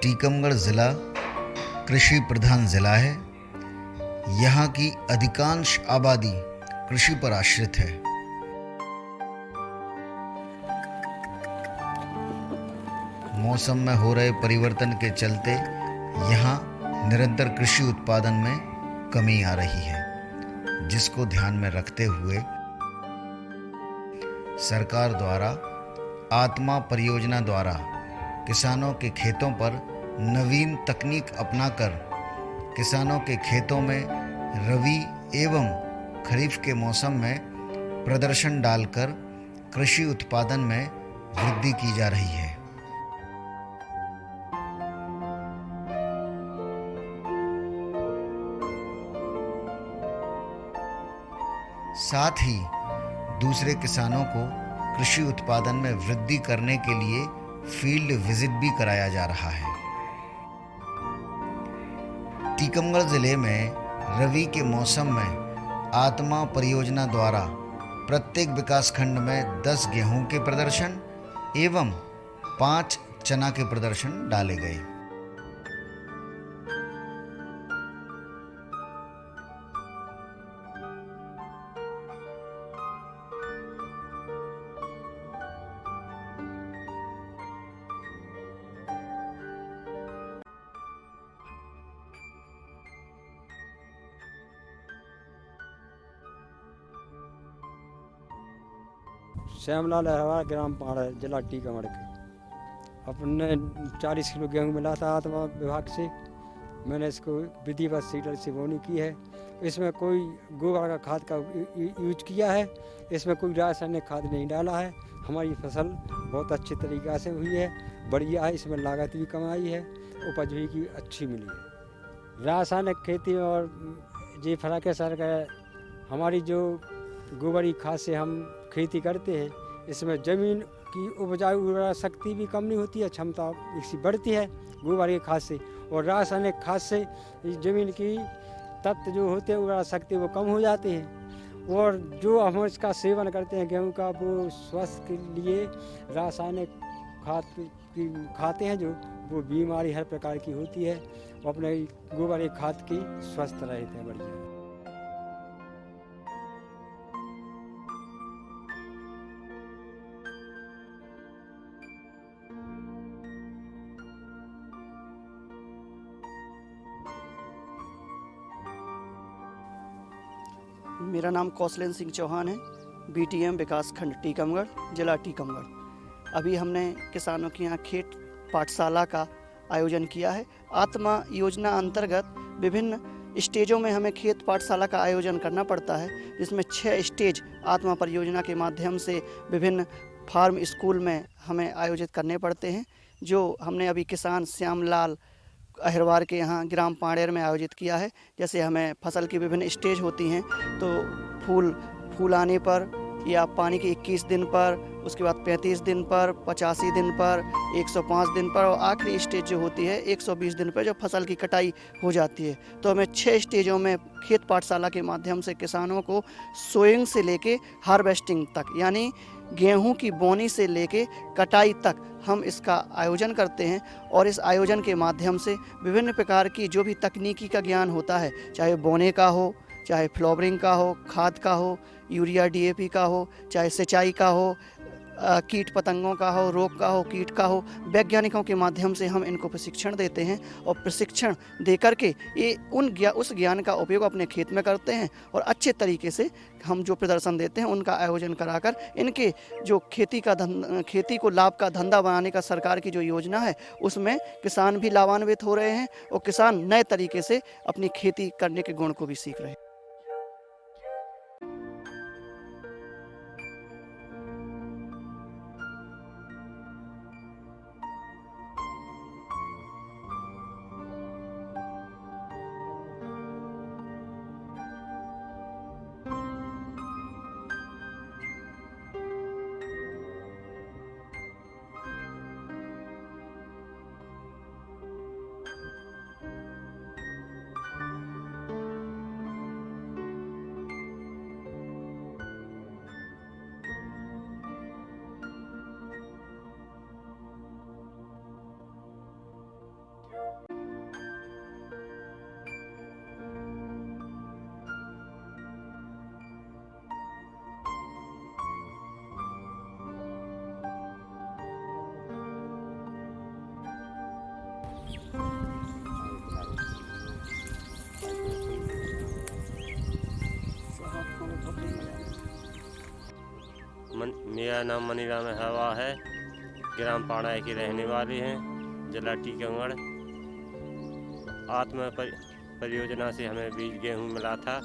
टीकमगढ़ ज़िला कृषि प्रधान ज़िला है। यहाँ की अधिकांश आबादी कृषि पर आश्रित है। मौसम में हो रहे परिवर्तन के चलते यहाँ निरंतर कृषि उत्पादन में कमी आ रही है, जिसको ध्यान में रखते हुए सरकार द्वारा आत्मा परियोजना द्वारा किसानों के खेतों पर नवीन तकनीक अपनाकर किसानों के खेतों में रबी एवं खरीफ के मौसम में प्रदर्शन डालकर कृषि उत्पादन में वृद्धि की जा रही है। साथ ही दूसरे किसानों को कृषि उत्पादन में वृद्धि करने के लिए फील्ड विजिट भी कराया जा रहा है। टीकमगढ़ जिले में रबी के मौसम में आत्मा परियोजना द्वारा प्रत्येक विकासखंड में 10 गेहूं के प्रदर्शन एवं 5 चना के प्रदर्शन डाले गए। श्यामलाल अहरवार, ग्राम पाड़ा, जिला टीकमगढ़ के। अपने 40 किलो गेहूँ मिला था आत्मा विभाग से। मैंने इसको विधिवत सीडर से बोनी की है। इसमें कोई गोबर का खाद का यूज किया है। इसमें कोई रासायनिक खाद नहीं डाला है। हमारी फसल बहुत अच्छी तरीक़ा से हुई है, बढ़िया है। इसमें लागत भी कम आई है, उपज भी अच्छी मिली है। रासायनिक खेती और जी फर्क है सर, हमारी जो गोबरी खाद से हम खेती करते हैं, इसमें ज़मीन की उपजाऊ शक्ति भी कम नहीं होती है, क्षमता इसकी बढ़ती है गोबर की खाद से। और रासायनिक खाद से ज़मीन की तत्व जो होते हैं उर्वरा शक्ति वो कम हो जाते हैं। और जो हम इसका सेवन करते हैं गेहूं का, वो स्वास्थ्य के लिए रासायनिक खाद खाते हैं, जो वो बीमारी हर प्रकार की होती है। वो अपने गोबर की खाद की स्वस्थ रहते हैं, बढ़िया। मेरा नाम कौशलेंद्र सिंह चौहान है, बीटीएम विकास खंड टीकमगढ़, जिला टीकमगढ़। अभी हमने किसानों के यहाँ खेत पाठशाला का आयोजन किया है। आत्मा योजना अंतर्गत विभिन्न स्टेजों में हमें खेत पाठशाला का आयोजन करना पड़ता है, जिसमें 6 स्टेज आत्मा परियोजना के माध्यम से विभिन्न फार्म स्कूल में हमें आयोजित करने पड़ते हैं, जो हमने अभी किसान श्यामलाल अहिरवार के यहाँ ग्राम पाड़ेर में आयोजित किया है। जैसे हमें फसल की विभिन्न स्टेज होती हैं, तो फूल आने पर या पानी के 21 दिन पर, उसके बाद 35 दिन पर, 85 दिन पर, 105 दिन पर, और आखिरी स्टेज जो होती है 120 दिन पर, जो फसल की कटाई हो जाती है। तो हमें 6 स्टेजों में खेत पाठशाला के माध्यम से किसानों को सोइंग से लेके हार्वेस्टिंग तक, यानी गेहूं की बोनी से लेके कटाई तक हम इसका आयोजन करते हैं। और इस आयोजन के माध्यम से विभिन्न प्रकार की जो भी तकनीकी का ज्ञान होता है, चाहे बोने का हो, चाहे फ्लावरिंग का हो, खाद का हो, यूरिया डीएपी का हो, चाहे सिंचाई का हो, कीट पतंगों का हो, रोग का हो, कीट का हो, वैज्ञानिकों के माध्यम से हम इनको प्रशिक्षण देते हैं। और प्रशिक्षण दे करके ये उस ज्ञान का उपयोग अपने खेत में करते हैं। और अच्छे तरीके से हम जो प्रदर्शन देते हैं उनका आयोजन कराकर इनके जो खेती को लाभ का धंधा बनाने का सरकार की जो योजना है, उसमें किसान भी लाभान्वित हो रहे हैं और किसान नए तरीके से अपनी खेती करने के गुण को भी सीख रहे हैं। मेरा नाम मनीराम हवा है। ग्राम पाड़ा की रहने वाली हैं, जिला टीकमगढ़। आत्मा परियोजना से हमें बीज गेहूँ मिला था।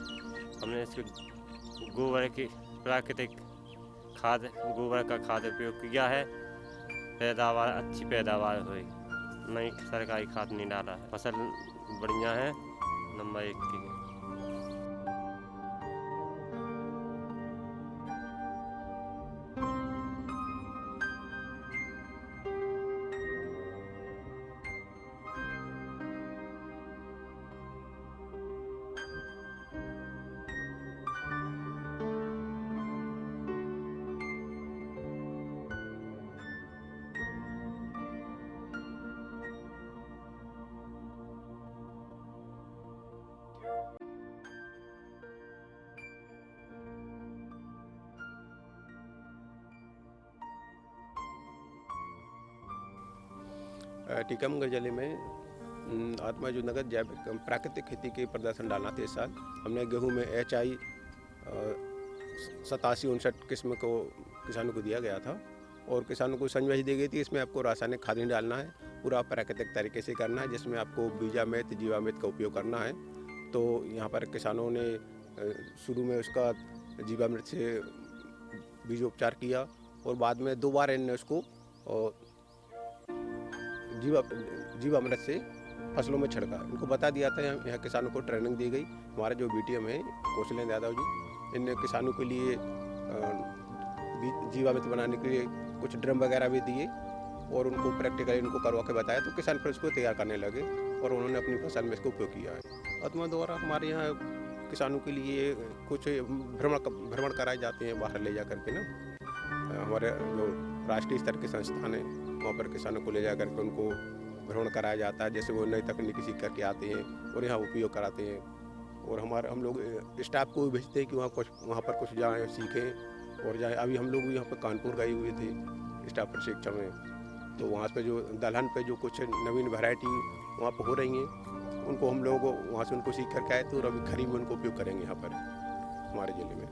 हमने इसको गोबर की प्राकृतिक खाद, गोबर का खाद उपयोग किया है। पैदावार अच्छी पैदावार हुई, नई सरकारी खाद नहीं डाला है। फसल बढ़िया है, नंबर 1 की है। टीकमगढ़ जिले में आत्मा जो नगद जैविक प्राकृतिक खेती के प्रदर्शन डालना था। इस साल हमने गेहूं में HI 8759 किस्म को किसानों को दिया गया था और किसानों को समझाइश दी गई थी इसमें आपको रासायनिक खाद नहीं डालना है, पूरा प्राकृतिक तरीके से करना है, जिसमें आपको बीजामृत जीवामृत का उपयोग करना है। तो यहाँ पर किसानों ने शुरू में उसका जीवामृत से बीजोपचार किया और बाद में 2 बार इन्होंने उसको जीवामृत से फसलों में छिड़का। इनको बता दिया था, यहाँ किसानों को ट्रेनिंग दी गई। हमारे जो BTM है कौशलेंद्र यादव जी, इनने किसानों के लिए जीवामृत बनाने के लिए कुछ ड्रम वगैरह भी दिए और उनको प्रैक्टिकली इनको करवा के बताया, तो किसान फिर उसको तैयार करने लगे और उन्होंने अपनी फसल में इसको उपयोग किया है। आत्मा द्वारा हमारे यहाँ किसानों के लिए कुछ भ्रमण कराए जाते हैं बाहर ले जा करके ना। हमारे जो राष्ट्रीय स्तर के संस्थान हैं वहाँ पर किसानों को ले जा करके उनको भ्रमण कराया जाता है, जैसे वो नई तकनीकी सीख करके आते हैं और यहाँ उपयोग कराते हैं। और हम लोग स्टाफ को भी भेजते हैं कि वहाँ पर कुछ जाएँ सीखें और जाएँ। अभी हम लोग यहाँ पर कानपुर गए हुए थे स्टाफ प्रशिक्षण में, तो वहाँ पे जो दलहन पे जो कुछ नवीन वैरायटी वहाँ पर हो रही हैं, उनको हम लोग वहाँ से उनको सीख करके आए थे और अभी खरीफ में उनको उपयोग करेंगे यहाँ पर हमारे जिले में।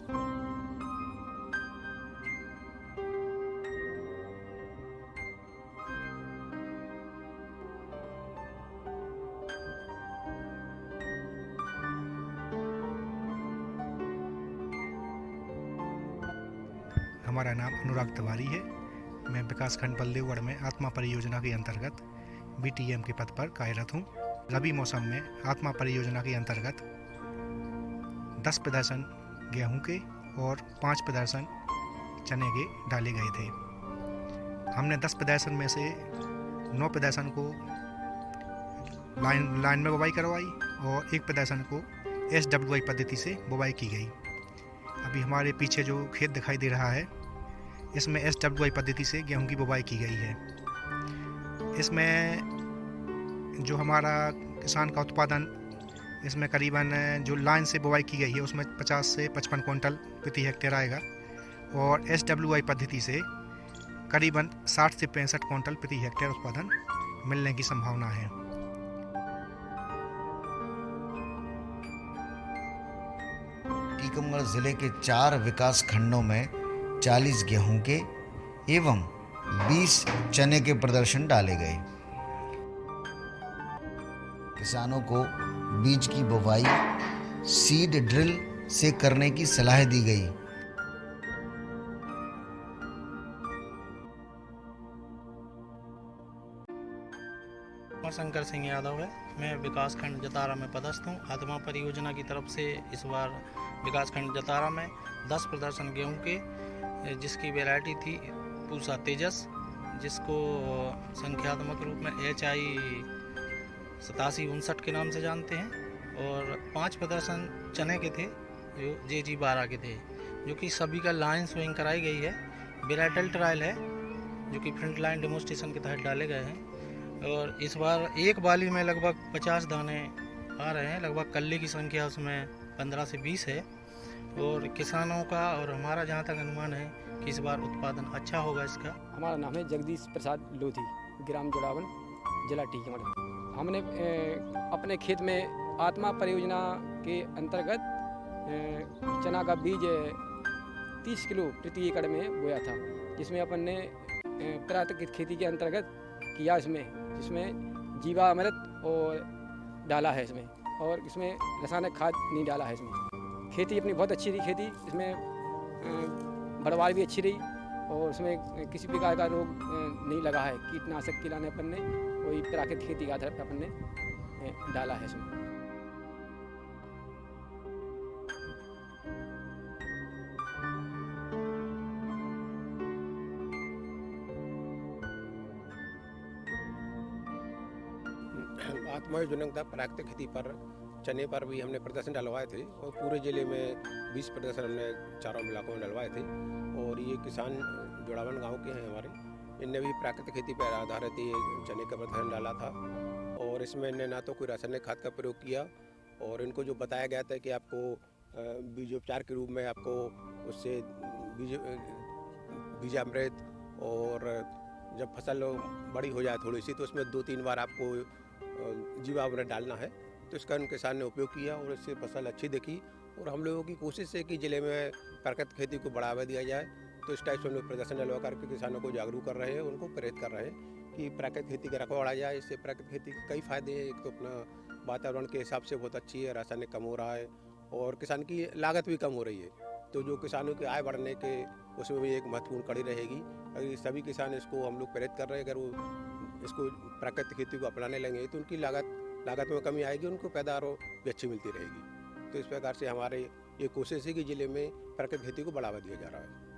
हमारा नाम अनुराग तिवारी है। मैं विकासखंड बलदेवगढ़ में आत्मा परियोजना के अंतर्गत BTM के पद पर कार्यरत हूँ। रबी मौसम में आत्मा परियोजना के अंतर्गत 10 प्रदर्शन गेहूं के और 5 प्रदर्शन चने के डाले गए थे। हमने 10 प्रदर्शन में से 9 प्रदर्शन को लाइन में बुवाई करवाई और 1 प्रदर्शन को SWI पद्धति से बुवाई की गई। अभी हमारे पीछे जो खेत दिखाई दे रहा है, इसमें SWI पद्धति से गेहूं की बुवाई की गई है। इसमें जो हमारा किसान का उत्पादन, इसमें करीबन जो लाइन से बुवाई की गई है उसमें 50 से 55 क्विंटल प्रति हेक्टेयर आएगा और SWI पद्धति से करीबन 60 से 65 क्विंटल प्रति हेक्टेयर उत्पादन मिलने की संभावना है। टीकमगढ़ जिले के 4 विकास खंडों में 40 गेहूं के एवं 20 चने के प्रदर्शन डाले गए। किसानों को बीज की बुवाई सीड ड्रिल से करने की सलाह दी गई। शंकर सिंह यादव है। मैं विकासखंड जतारा में पदस्थ हूँ। आत्मा परियोजना की तरफ से इस बार विकासखंड जतारा में 10 प्रदर्शन गेहूं के, जिसकी वैरायटी थी पूसा तेजस, जिसको संख्यात्मक रूप में HI 8759 के नाम से जानते हैं, और 5 प्रदर्शन चने के थे जो JG 12 के थे, जो कि सभी का लाइन स्विंग कराई गई है। वेराइटल ट्रायल है जो कि फ्रंट लाइन डेमोस्ट्रेशन के तहत डाले गए हैं। और इस बार एक बाली में लगभग 50 दाने आ रहे हैं। लगभग कल्ले की संख्या उसमें 15 से 20 है। और किसानों का और हमारा जहाँ तक अनुमान है कि इस बार उत्पादन अच्छा होगा इसका। हमारा नाम है जगदीश प्रसाद लोधी, ग्राम जोड़ावन, जिला टीकमगढ़। हमने अपने खेत में आत्मा परियोजना के अंतर्गत चना का बीज 30 किलो प्रति एकड़ में बोया था, जिसमें अपन ने प्राकृतिक खेती के अंतर्गत किया जिसमें जीवामृत और डाला है इसमें, और इसमें रासायनिक खाद नहीं डाला है इसमें। खेती अपनी बहुत अच्छी रही, खेती इसमें बढ़वार भी अच्छी रही, और उसमें किसी प्रकार का रोग नहीं लगा है। कीटनाशक खिलाने अपन ने कोई प्राकृतिक खेती के आधार पर अपन ने डाला है इसमें। आत्मा योजना प्राकृतिक खेती पर चने पर भी हमने प्रदर्शन डलवाए थे, और पूरे ज़िले में 20 प्रदर्शन हमने चारों इलाकों में डलवाए थे। और ये किसान जोड़ावन गांव के हैं हमारे, इनने भी प्राकृतिक खेती पर आधारित ये चने का प्रदर्शन डाला था। और इसमें इन्हें ना तो कोई रासायनिक खाद का प्रयोग किया, और इनको जो बताया गया था कि आपको बीजोपचार के रूप में आपको उससे बीजामृत, और जब फसल बड़ी हो जाए थोड़ी सी तो उसमें 2-3 बार आपको जीवामृत डालना है। तो इसका उन किसान ने उपयोग किया और इससे फसल अच्छी दिखी। और हम लोगों की कोशिश है कि ज़िले में प्राकृतिक खेती को बढ़ावा दिया जाए। तो इस टाइप से हम लोग प्रदर्शन डलवा करके किसानों को जागरूक कर रहे हैं, उनको प्रेरित कर रहे हैं कि प्राकृतिक खेती का रखवाड़ा जाए। इससे प्राकृतिक खेती के कई फ़ायदे हैं। एक तो अपना वातावरण के हिसाब से बहुत अच्छी है, रासायनिक कम हो रहा है, और किसान की लागत भी कम हो रही है। तो जो किसानों की आय बढ़ने के उसमें भी एक महत्वपूर्ण कड़ी रहेगी। अगर सभी किसान इसको हम लोग प्रेरित कर रहे हैं, अगर वो इसको प्राकृतिक खेती को अपनाने लगेंगे तो उनकी लागत में कमी आएगी, उनको पैदावार भी अच्छी मिलती रहेगी। तो इस प्रकार से हमारे ये कोशिश है कि ज़िले में प्राकृतिक खेती को बढ़ावा दिया जा रहा है।